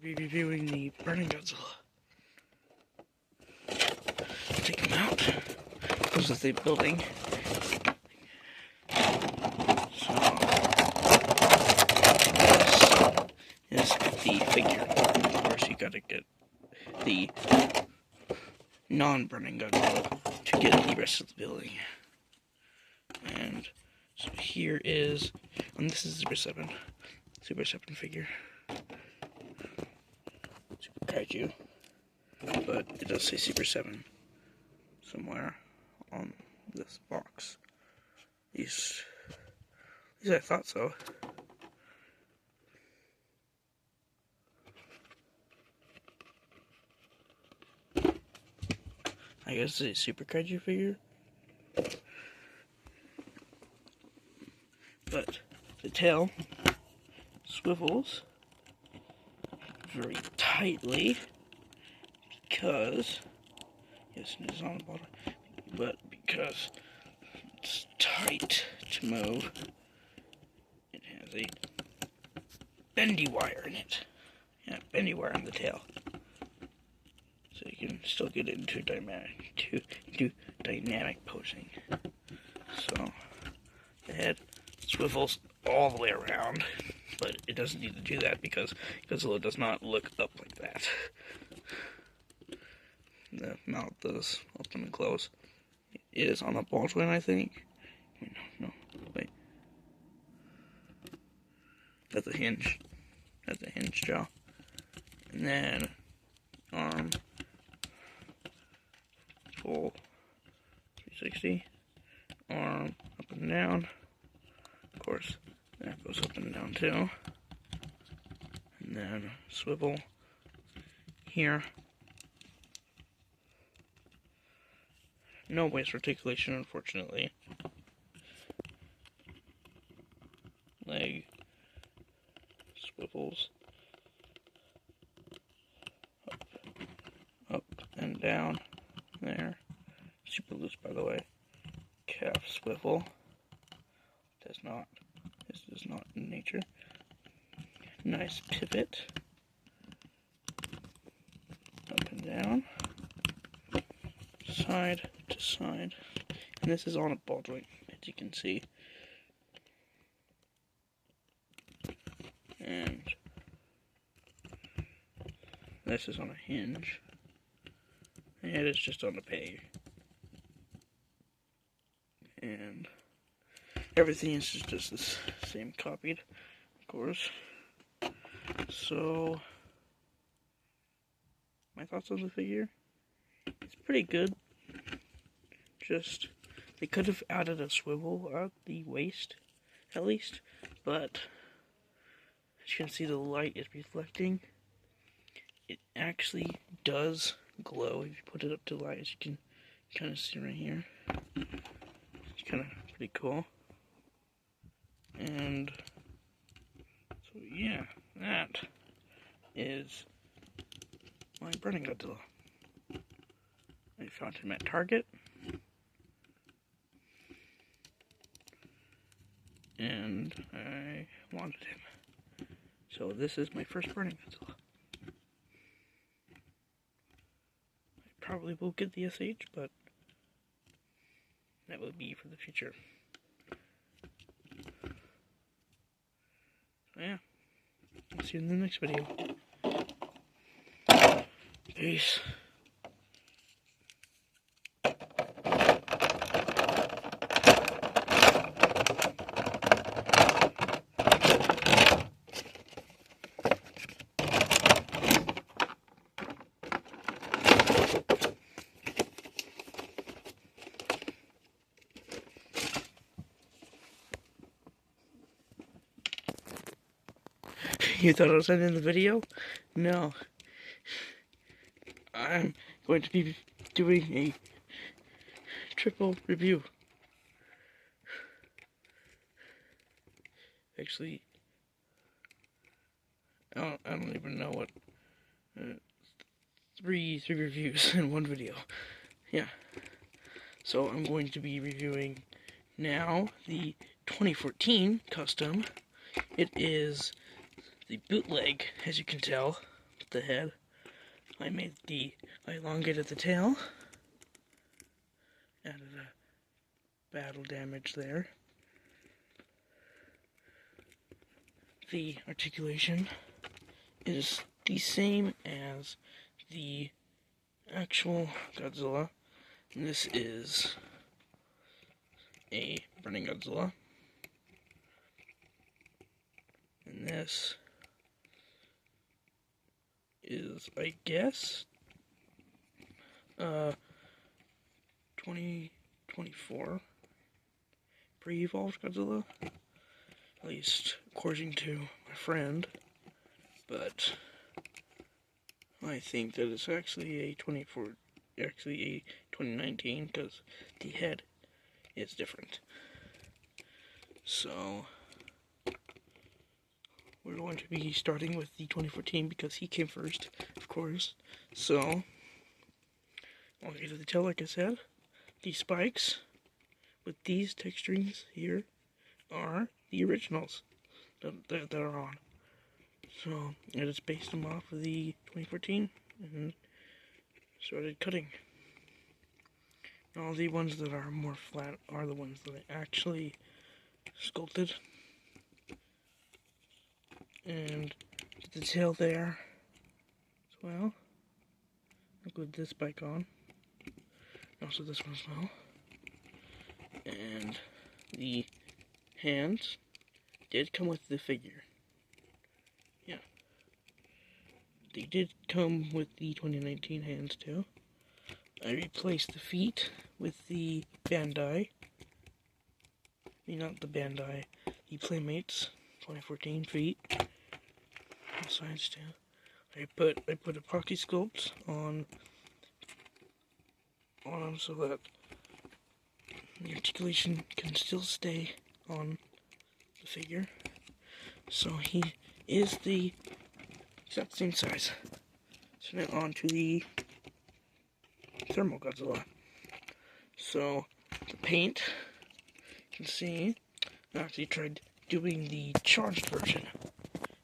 be reviewing the Burning Godzilla. Take him out. This is the building. So, this is the figure. Of course, you gotta get the non-Burning Godzilla to get the rest of the building. And so here is, and this is Super 7 figure. Super Kaiju, but it does say Super 7 somewhere on this box. At least I thought so. I guess it's a Super Kaiju figure. But the tail swivels very tightly because, yes, it is on the bottom, but because it's tight to move, it has a bendy wire in it. Yeah, bendy wire in the tail. So you can still get it into dynamic posing. So the head swivels all the way around, but it doesn't need to do that because Godzilla does not look up like that. The mouth does open and close. It is on a ball joint, I think. No, wait. That's a hinge. That's a hinge jaw. And then arm, full 360. Arm up and down. Of course, that goes up and down too. And then swivel here. No waist articulation, unfortunately. Leg swivels up and down. There. Super loose, by the way. Calf swivel. This is not in nature. Nice pivot. Up and down. Side to side. And this is on a ball joint, as you can see. And this is on a hinge. And it is just on a peg. And everything is just the same copied, of course. So, my thoughts on the figure? It's pretty good. Just, they could have added a swivel at the waist, at least. But, as you can see, the light is reflecting. It actually does glow if you put it up to light, as you can kind of see right here. It's kind of pretty cool. And so yeah, that is my Burning Godzilla. I found him at Target, and I wanted him. So this is my first Burning Godzilla. I probably will get the SH, but that will be for the future. So yeah, I'll see you in the next video. Peace. You thought I was ending the video? No. I'm going to be doing a triple review. Actually, I don't even know what. Three reviews in one video. Yeah. So I'm going to be reviewing now the 2014 custom. It is the bootleg, as you can tell the head. I elongated the tail. Added a battle damage there. The articulation is the same as the actual Godzilla. And this is a running Godzilla. And this is, I guess, 2024 pre-evolved Godzilla, at least according to my friend, but I think that it's actually a 2019, because the head is different. So we're going to be starting with the 2014 because he came first, of course. So I'll get to the tail, like I said. These spikes with these texturings here are the originals that are on. So I just based them off of the 2014 and started cutting. All the ones that are more flat are the ones that I actually sculpted. And the tail there as well. I'll put this spike on. Also this one as well. And the hands did come with the figure. Yeah. They did come with the 2019 hands too. I replaced the feet with the Bandai. Not the Bandai, the Playmates 2014 feet. The sides too. I put epoxy sculpt on them so that the articulation can still stay on the figure. So he is the exact same size. So now on to the thermal Godzilla. So the paint, you can see, I actually tried doing the charged version,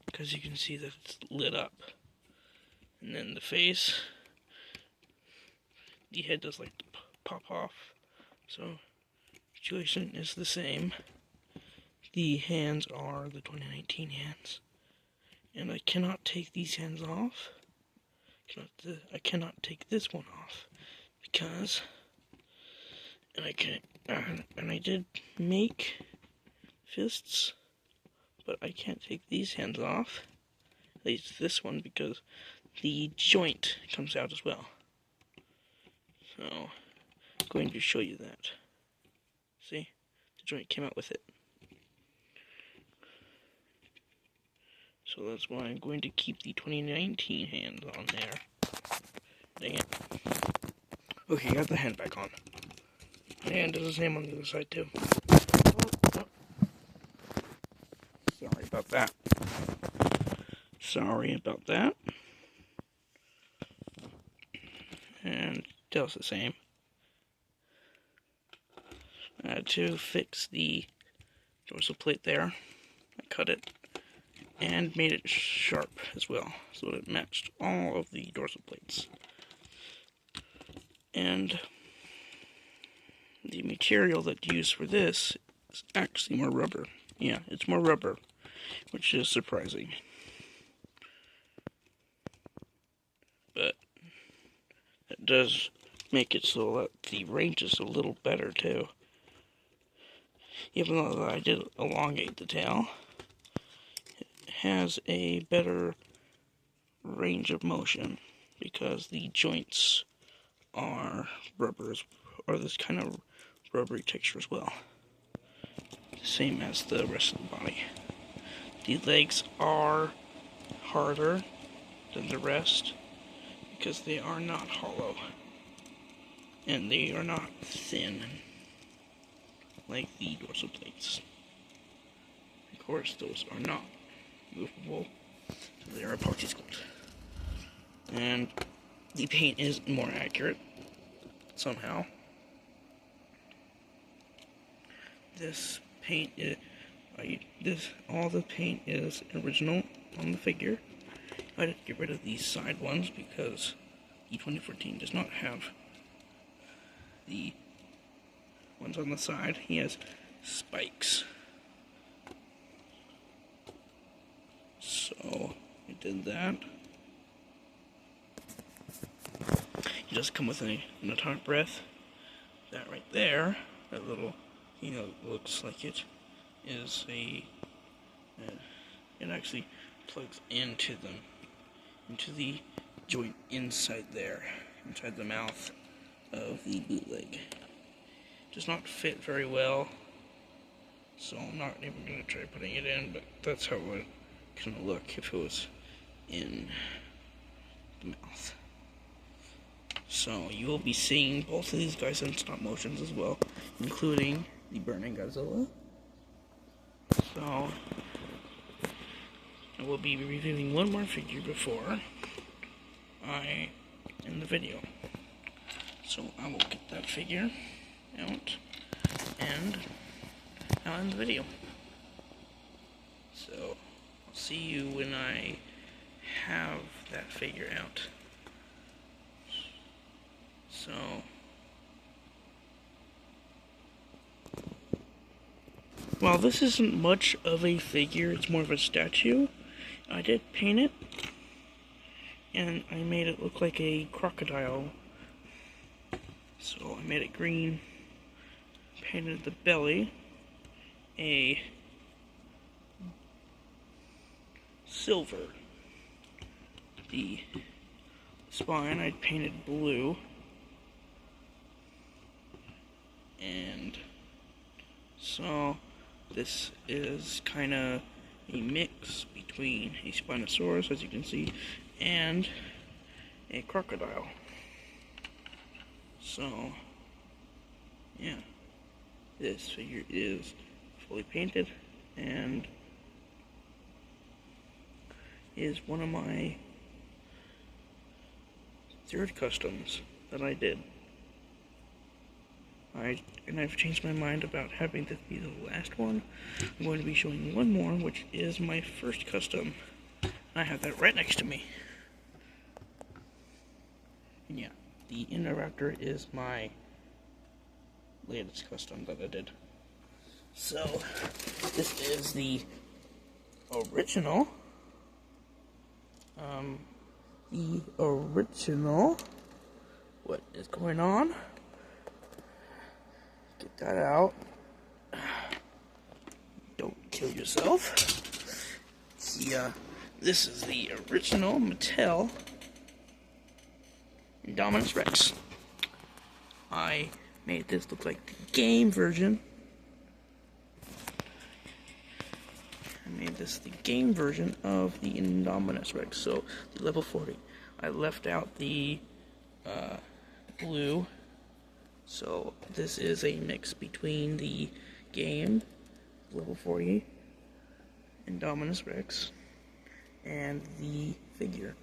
because you can see that it's lit up. And then the face, the head does like to pop off. So situation is the same. The hands are the 2019 hands. And I cannot take these hands off. I cannot take this one off because, and I did make fists, but I can't take these hands off. At least this one, because the joint comes out as well. So I'm going to show you that. See, the joint came out with it. So that's why I'm going to keep the 2019 hands on there. Dang it. Okay, got the hand back on. And does the same on the other side too. Oh. Sorry about that. Sorry about that. And tail's the same. I had to fix the dorsal plate there. I cut it and made it sharp as well, so it matched all of the dorsal plates. And the material that's used for this is actually more rubber. Yeah, it's more rubber, which is surprising. But it does make it so that the range is a little better too. Even though I did elongate the tail, has a better range of motion because the joints are rubbers, or this kind of rubbery texture as well. Same as the rest of the body. The legs are harder than the rest because they are not hollow and they are not thin like the dorsal plates. Of course, those are not movable, so they are epoxy sculpt. And the paint is more accurate somehow. This paint is all the paint is original on the figure. I had to get rid of these side ones because the 2014 does not have the ones on the side. He has spikes. So I did that. He does come with an atomic breath. That right there, that little, looks like it is a. It actually plugs into the joint inside there, inside the mouth of the bootleg. Does not fit very well, so I'm not even going to try putting it in, but that's how it would kind of look if it was in the mouth. So you will be seeing both of these guys in stop motions as well, including the burning Godzilla. So I will be reviewing one more figure before I end the video. So I will get that figure out and I'll end the video. So I'll see you when I have that figure out. So while this isn't much of a figure, it's more of a statue, I did paint it, and I made it look like a crocodile. So I made it green, painted the belly a silver, the spine I painted blue, and so this is kind of a mix between a Spinosaurus, as you can see, and a crocodile. So, yeah, this figure is fully painted and is one of my third customs that I did. I've changed my mind about having this be the last one. I'm going to be showing one more, which is my first custom. I have that right next to me. And yeah, the Indoraptor is my latest custom that I did. So, this is the original. What is going on? Get that out. Don't kill yourself. This is the original Mattel Indominus Rex. I made this look like the game version. I made this the game version of the Indominus Rex, so the level 40. I left out the blue. So this is a mix between the game, level 40, Indominus Rex, and the figure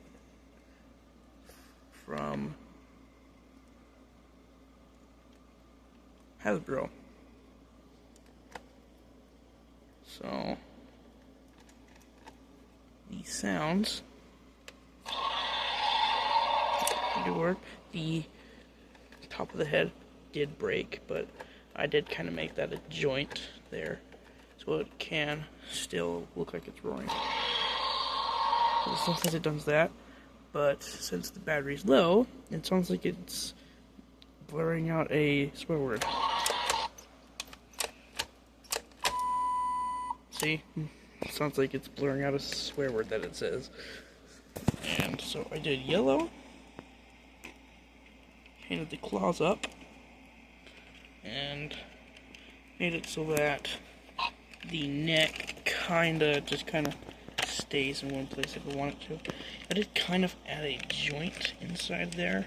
from Hasbro. So the sounds do work. The top of the head did break, but I did kind of make that a joint there, so it can still look like it's roaring. Sometimes it does that, but since the battery's low, it sounds like it's blurring out a swear word. See? It sounds like it's blurring out a swear word that it says. And so I did yellow, painted the claws up, and made it so that the neck just kind of stays in one place if I want it to. I did kind of add a joint inside there.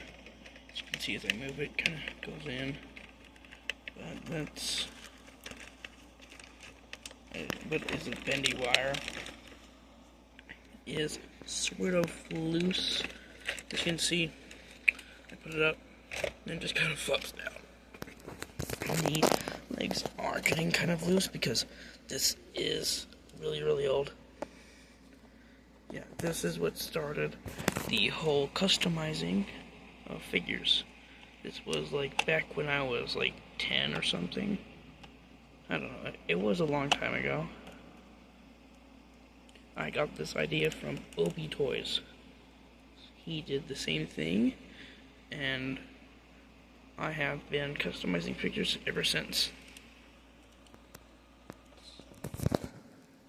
As you can see as I move it, kind of goes in. But is a bendy wire. It is sort of loose. As you can see, I put it up, and it just kind of flops down. And the legs are getting kind of loose because this is really, really old. yeah, this is what started the whole customizing of figures. This was like back when I was like 10 or something. I don't know, it was a long time ago. I got this idea from Obi Toys. He did the same thing, and I have been customizing figures ever since.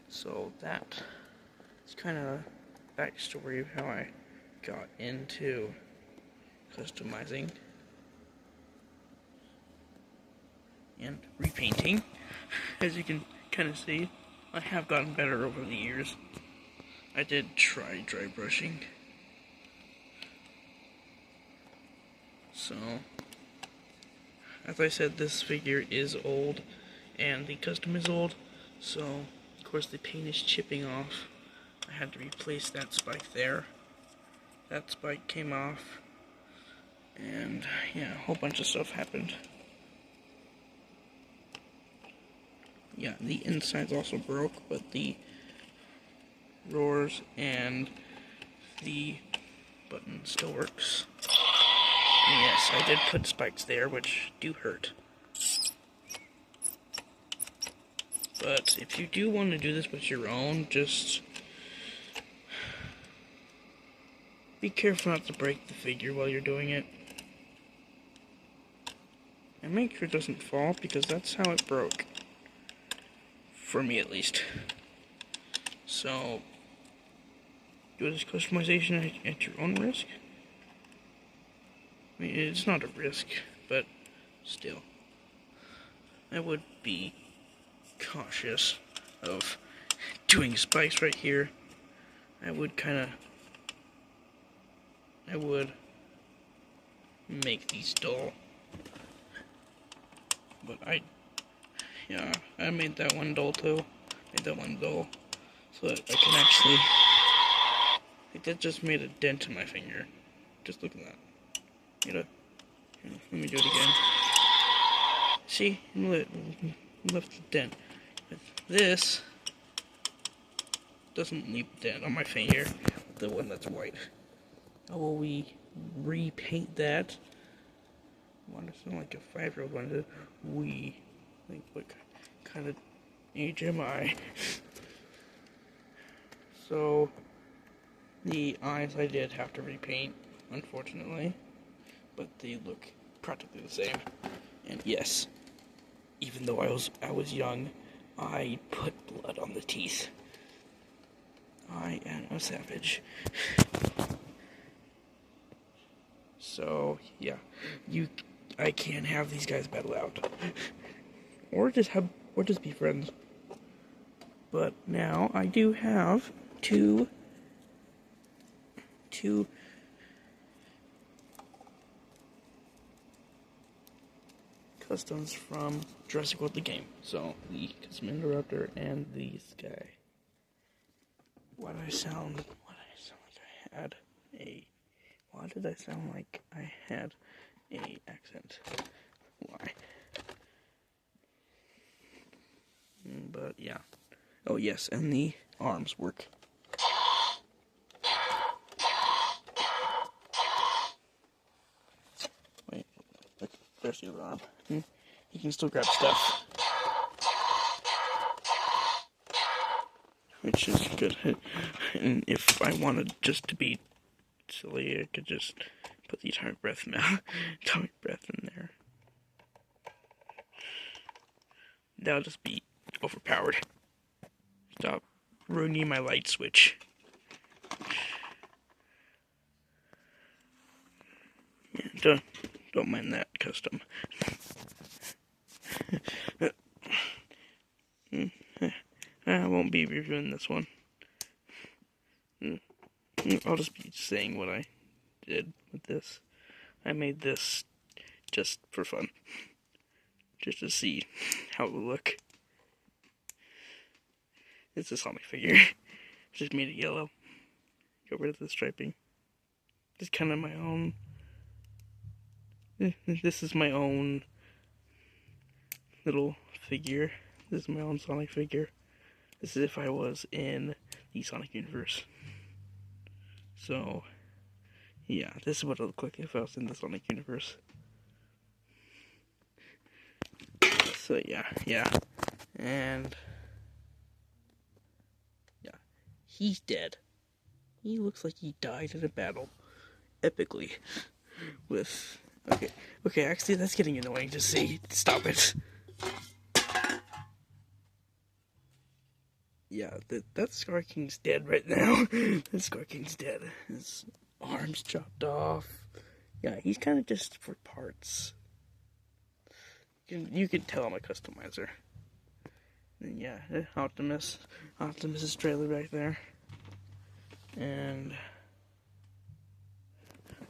So that is kind of a backstory of how I got into customizing and repainting. As you can kind of see, I have gotten better over the years. I did try dry brushing. So, as I said, this figure is old, and the custom is old, so, of course, the paint is chipping off. I had to replace that spike there. That spike came off, and, yeah, a whole bunch of stuff happened. Yeah, the insides also broke, but the roars and the button still works. And yes, I did put spikes there, which do hurt. But if you do want to do this with your own, just be careful not to break the figure while you're doing it. And make sure it doesn't fall, because that's how it broke. For me, at least. So, do this customization at your own risk. I mean, it's not a risk, but still. I would be cautious of doing spikes right here. I would make these dull. But I made that one dull too. Made that one dull. So that I can actually, like, that just made a dent in my finger. Just look at that. Let me do it again. See? Left the dent. But this doesn't leave a dent on my finger. The one that's white. How will we repaint that? I want to sound like a 5-year-old one. Like, what kind of age am I? So, the eyes I did have to repaint, unfortunately. But they look practically the same. And yes, even though I was young, I put blood on the teeth. I am a savage. So yeah, I can't have these guys battle out, or just be friends. But now I do have two customs from Jurassic World the game. So the Custom Interrupter and this guy. Why did I sound like I had a accent? Why? But yeah. Oh yes, and the arms work. Wait, look, there's the other arm. He can still grab stuff. Which is good. And if I wanted just to be silly, I could just put the atomic breath in there. That'll just be overpowered. Stop ruining my light switch. Yeah, don't mind that custom. I won't be reviewing this one. I'll just be saying what I did with this. I made this just for fun. Just to see how it will look. It's a Sonic figure. Just made it yellow. Got rid of the striping. Just kind of my own. This is my own little figure. This is my own Sonic figure. This is if I was in the Sonic universe. So, yeah, this is what it would look like if I was in the Sonic universe. So, yeah. And, yeah, he's dead. He looks like he died in a battle, epically, with... Okay, actually, that's getting annoying to see. Stop it. Yeah, that Scar King's dead right now. That Scar King's dead. His arms chopped off. Yeah, he's kind of just for parts. You can tell I'm a customizer. And yeah, Optimus's trailer back there. And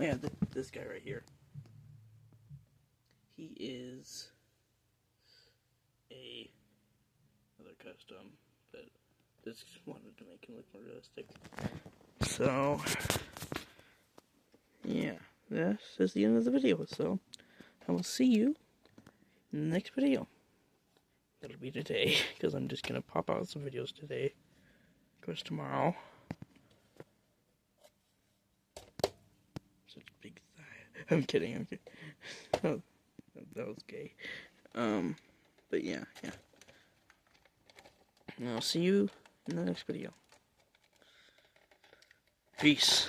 yeah, this guy right here. He is another custom, but just wanted to make him look more realistic. So yeah, this is the end of the video. So I will see you in the next video. That'll be today, because I'm just gonna pop out some videos today. Of course, tomorrow. Such a big thigh. I'm kidding. Oh, that was gay. But yeah. And I'll see you in the next video. Peace.